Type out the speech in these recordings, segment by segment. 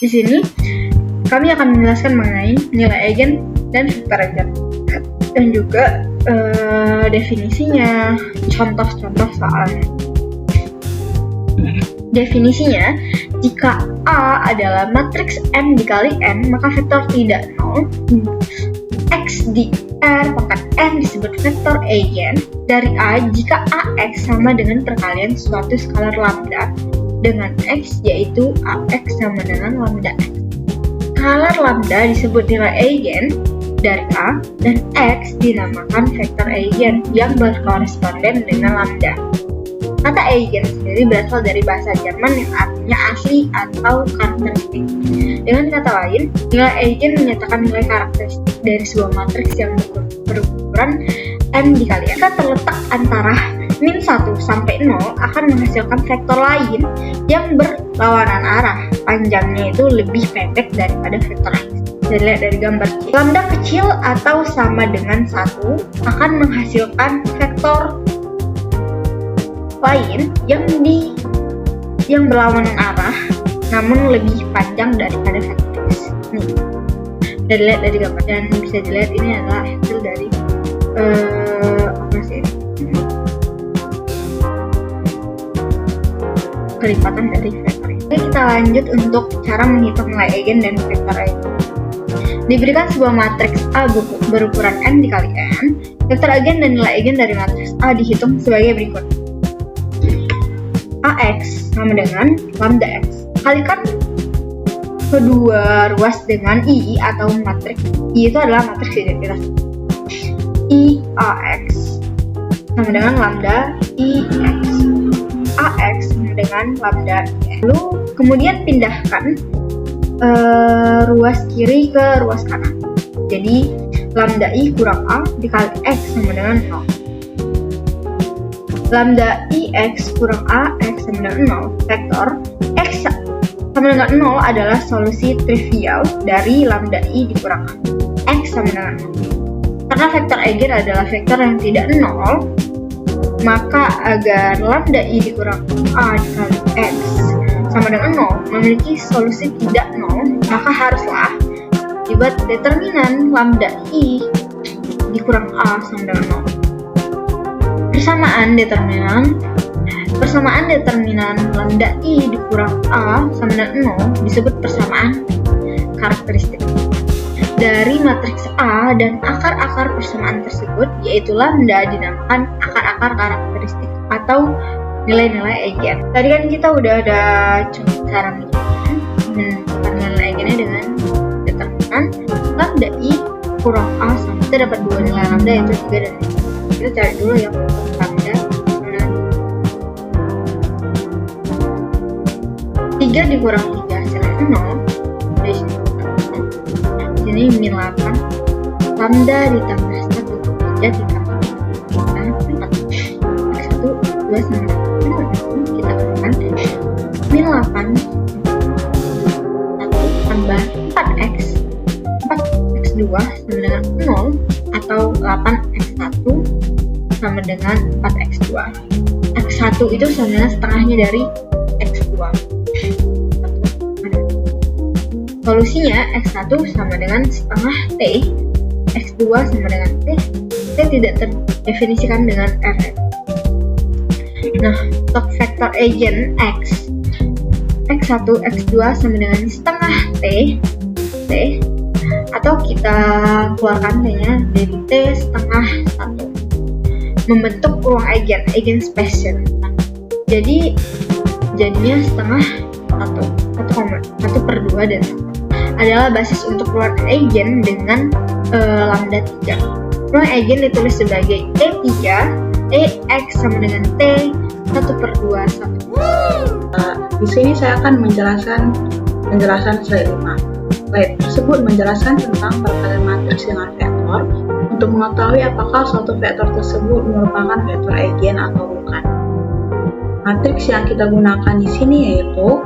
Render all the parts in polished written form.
Di sini kami akan menjelaskan mengenai nilai eigen dan vektor eigen, dan juga definisinya, contoh-contoh soalnya. Definisinya, jika A adalah matriks M dikali N, maka vektor tidak nol. X di R pangkat N disebut vektor eigen dari A jika AX sama dengan perkalian suatu skalar lambda dengan X, yaitu AX sama dengan lambda X. Skalar lambda disebut nilai eigen dari A, dan X dinamakan vektor eigen yang berkoresponden dengan lambda. Kata eigen sendiri berasal dari bahasa Jerman yang artinya asli atau karakteristik. Dengan kata lain, nilai eigen menyatakan nilai karakteristik dari sebuah matriks yang berukuran M dikali N. Jika terletak antara min 1 sampai 0 akan menghasilkan vektor lain yang berlawanan arah. Panjangnya itu lebih pendek daripada vektor X. Dilihat dari gambar C. Lambda kecil atau sama dengan 1 akan menghasilkan vektor lain yang berlawanan arah namun lebih panjang daripada vektor X. Nih, dilihat dari gambar, dan bisa dilihat ini adalah hasil dari kelipatan dari vektor. Oke, kita lanjut untuk cara menghitung nilai eigen dan vektor eigen. Diberikan sebuah matriks A berukuran M dikali N, vektor eigen dan nilai eigen dari matriks A dihitung sebagai berikut. AX sama dengan lambda X. Kalikan kedua ruas dengan I atau matriks. I itu adalah matriks identitas. I AX sama dengan lambda IX. AX sama dengan lambda IX. Lalu kemudian pindahkan ruas kiri ke ruas kanan. Jadi lambda I kurang A dikali X sama dengan 0. Lambda IX kurang A X sama dengan 0. Vektor X sama dengan 0 adalah solusi trivial dari lambda I dikurang A. X sama dengan 0. Karena vektor eigen adalah vektor yang tidak 0, maka agar lambda I dikurang A dikali X sama dengan 0 memiliki solusi tidak 0, maka haruslah dibuat determinan lambda I dikurang A sama dengan 0. Persamaan determinan lambda I dikurang A sama dengan 0 disebut persamaan karakteristik. Dari matriks A dan akar-akar persamaan tersebut, yaitu lambda, dinamakan akar-akar karakteristik atau nilai-nilai eigen. Tadi kan kita udah ada cara menentukan nilai eigennya dengan determinan lambda I kurang A sama, kita dapat dua nilai lambda yaitu 3 dan 5. Kita cari dulu yang lambda. 3 dikurang 3 hasilnya 0. Dari sini min 8. Lambda ditambah 1 3 ditambah 4. X1 2 sama 1. Kita katakan min 8 1 tambah 4x 4x2 sama dengan 0, atau 8x1 sama dengan 4x2. X1 itu sama dengan setengahnya dari x2. Solusinya x1 sama dengan setengah t, x2 sama dengan t. T tidak terdefinisikan dengan r. Nah, untuk vektor eigen x, x1, x2 sama dengan setengah t, atau kita keluarkan t-nya dari t setengah 1, membentuk ruang eigen space. Jadinya setengah 1,1/2 dan 1 adalah basis untuk ruang eigen dengan lambda 3. Ruang eigen ditulis sebagai T3, X sama dengan T 1/2 1. Di sini saya akan menjelaskan slide 5. Slide tersebut menjelaskan tentang perkalian matriks dengan vektor untuk mengetahui apakah suatu vektor tersebut merupakan vektor eigen atau bukan. Matriks yang kita gunakan di sini yaitu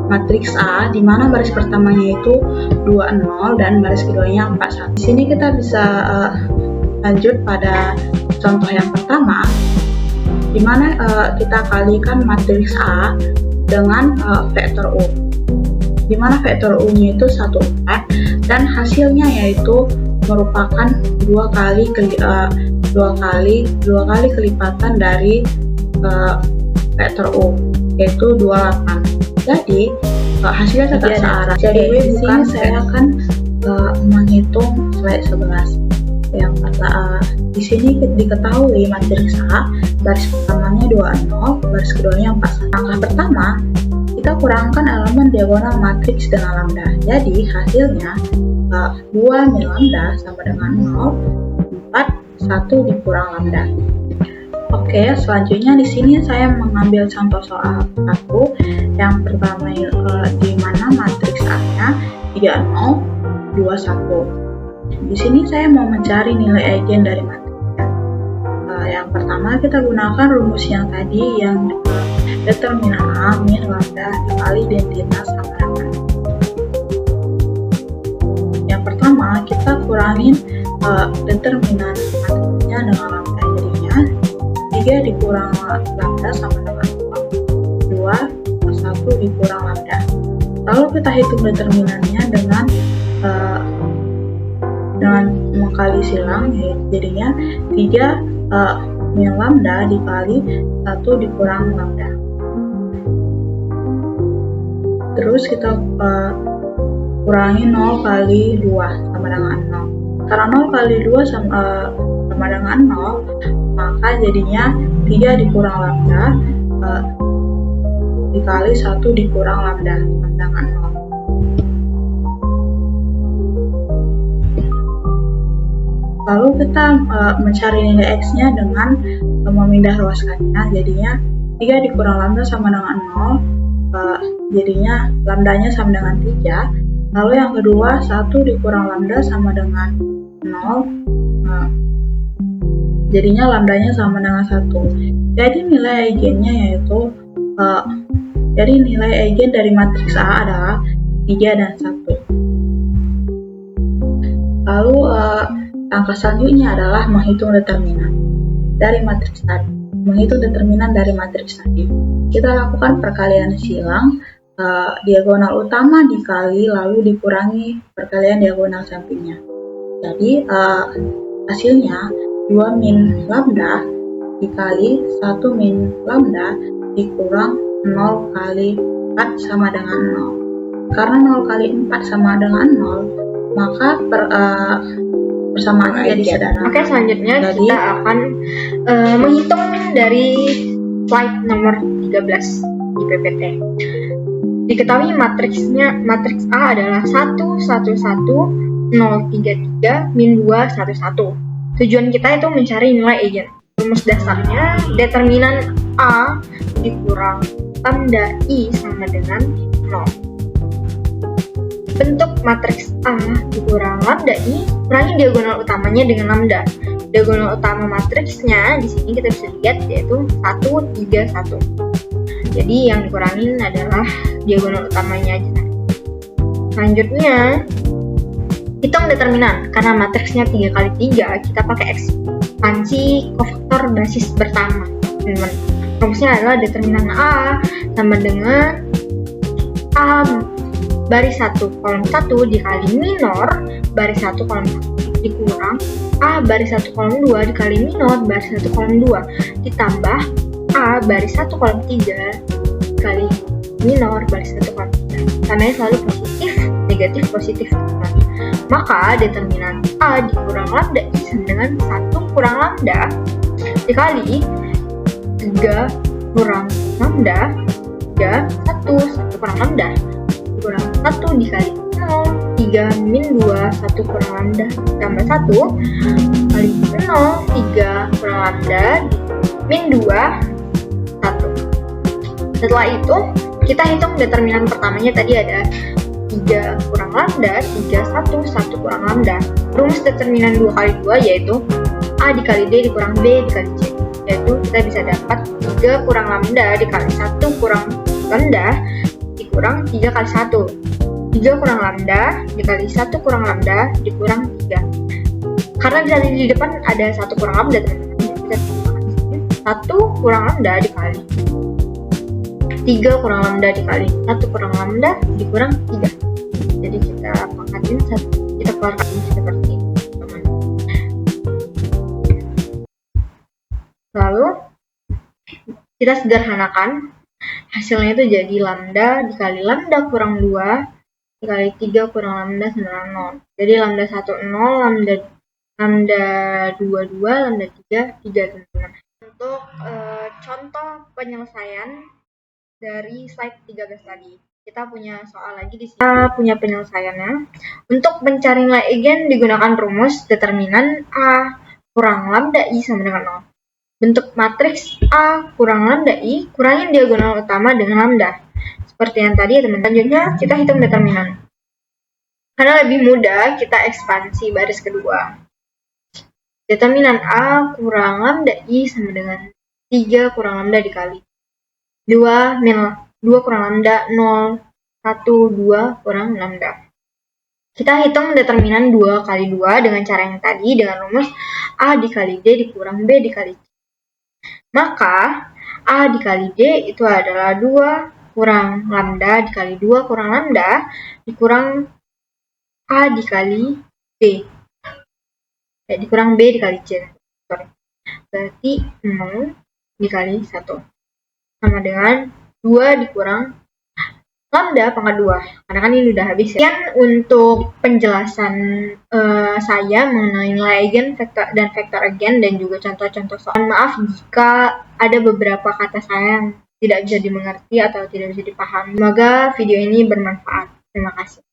matriks A, di mana baris pertamanya itu 2, 0 dan baris keduanya 4, 1. Di sini kita bisa lanjut pada contoh yang pertama, di mana kita kalikan matriks A dengan vektor U. di mana vektor U-nya itu 1, 4 dan hasilnya yaitu merupakan dua kali kelipatan dari vektor U, yaitu 28. Jadi hasilnya tetap searah. Jadi di sini saya akan menghitung slide 11. Yang di sini diketahui matriks A baris pertamanya 20, baris keduanya 41. Langkah pertama, kita kurangkan elemen diagonal matriks dengan lambda. Jadi hasilnya 2 min lambda sama dengan 0, 4, 1 dikurang lambda. Oke, selanjutnya di sini saya mengambil contoh soal 1. Yang pertama di mana matriks A-nya 30, 21. Di sini saya mau mencari nilai eigen dari matriksnya. Yang pertama kita gunakan rumus yang tadi, yang determinan A min lambda dikali identitas sama dengan. Yang pertama kita kurangin determinan matriksnya dengan lambda, jadinya 3 dikurang lambda sama dengan 2, 1 dikurang lambda. Lalu kita hitung determinannya dengan mengkali silang, jadinya 3 min lambda dikali 1 dikurang lambda. Terus kita kurangi 0 kali 2 sama dengan 0. Karena 0 kali 2 sama dengan 0, maka jadinya 3 dikurang lambda dikali 1 dikurang lambda sama dengan 0. Lalu kita mencari nilai X-nya dengan memindah ruaskannya, jadinya 3 dikurang lambda sama dengan 0, jadinya lambdanya sama dengan 3. Lalu yang kedua, 1 dikurang lambda sama dengan 0, jadinya lambdanya sama dengan 1. Jadi nilai eigennya yaitu, jadi nilai eigen dari matriks A adalah 3 dan 1. Lalu langkah selanjutnya adalah menghitung determinan dari matriks tadi. Kita lakukan perkalian silang, diagonal utama dikali lalu dikurangi perkalian diagonal sampingnya. Jadi hasilnya 2 min lambda dikali 1 min lambda dikurang 0 kali 4 sama dengan 0. Karena 0 kali 4 sama dengan 0, maka persamaannya jadi sederhana. Oke, selanjutnya kita akan menghitung dari slide nomor 13 di PPT. Diketahui matriks A adalah 1, 1, 1, 0, 3, 3, min 2, 1, 1. Tujuan kita itu mencari nilai eigen. Rumus dasarnya determinan A dikurang lambda I sama dengan 0. Bentuk matriks A dikurang lambda I, kurangi diagonal utamanya dengan lambda. Diagonal utama matriksnya di sini kita bisa lihat yaitu 1, 3, 1. Jadi yang dikurangin adalah diagonal utamanya aja. Selanjutnya, hitung determinan. Karena matriksnya 3 kali 3, kita pakai ekspansi kofaktor basis pertama. Rumusnya adalah determinan A sama dengan A baris 1 kolom 1 dikali minor baris 1 kolom 1 dikurang A baris 1 kolom 2 dikali minor baris 1 kolom 2 ditambah A baris 1 kolom 3 dikali minor baris 1 kolom 3. Tandanya selalu positif, negatif, positif. Maka determinan A dikurang lambda I sama dengan 1 kurang lambda dikali 3 kurang lambda 3, 1 kurang lambda kurang 1 dikali 0, 3 min 2, 1 kurang lambda tambah 1 kali 0, 3 kurang lambda min 2, 1. Setelah itu kita hitung determinan pertamanya tadi ada 3 kurang lambda, 3, 1, 1 kurang lambda. Rumus determinan 2 kali 2 yaitu A dikali D dikurang B dikali C, yaitu kita bisa dapat 3 kurang lambda dikali 1 kurang lambda dikurang 3 kali 1. 3 kurang lambda dikali 1 kurang lambda dikurang 3. Karena di depan ada 1 kurang lambda, teman-teman. Kita 1 kurang lambda dikali 3 kurang lambda dikali 1 kurang lambda dikurang 3. Jadi kita pangkatin, kita keluarkan seperti ini. Lalu kita sederhanakan, hasilnya itu jadi lambda dikali lambda kurang 2 dikali 3 kurang lambda sama 0. Jadi lambda 1 0, lambda 2 2, lambda 3 3, teman-teman. Untuk contoh penyelesaian dari slide 13 tadi, kita punya soal lagi di sini. Kita punya penyelesaiannya. Untuk mencari nilai eigen digunakan rumus determinan A kurang lambda I sama dengan 0. Bentuk matriks A kurang lambda I, kurangin diagonal utama dengan lambda. Seperti yang tadi, teman-teman. Selanjutnya kita hitung determinan. Karena lebih mudah, kita ekspansi baris kedua. Determinan A kurang lambda I sama dengan 3 kurang lambda dikali 2 kurang lambda 0, 1, 2 kurang lambda. Kita hitung determinan 2 kali 2 dengan cara yang tadi, dengan rumus A dikali D dikurang B dikali C. Maka A dikali D itu adalah 2 kurang lambda dikali 2 kurang lambda dikurang A dikali B. Dikurang B dikali C. Berarti 0 dikali 1. Sama dengan 2 dikurang lambda pangkat 2. Karena kan ini udah habis ya. Sekian untuk penjelasan saya mengenai nilai eigen dan vektor eigen dan juga contoh-contoh soal. Maaf jika ada beberapa kata saya yang tidak bisa dimengerti atau tidak bisa dipahami. Semoga video ini bermanfaat. Terima kasih.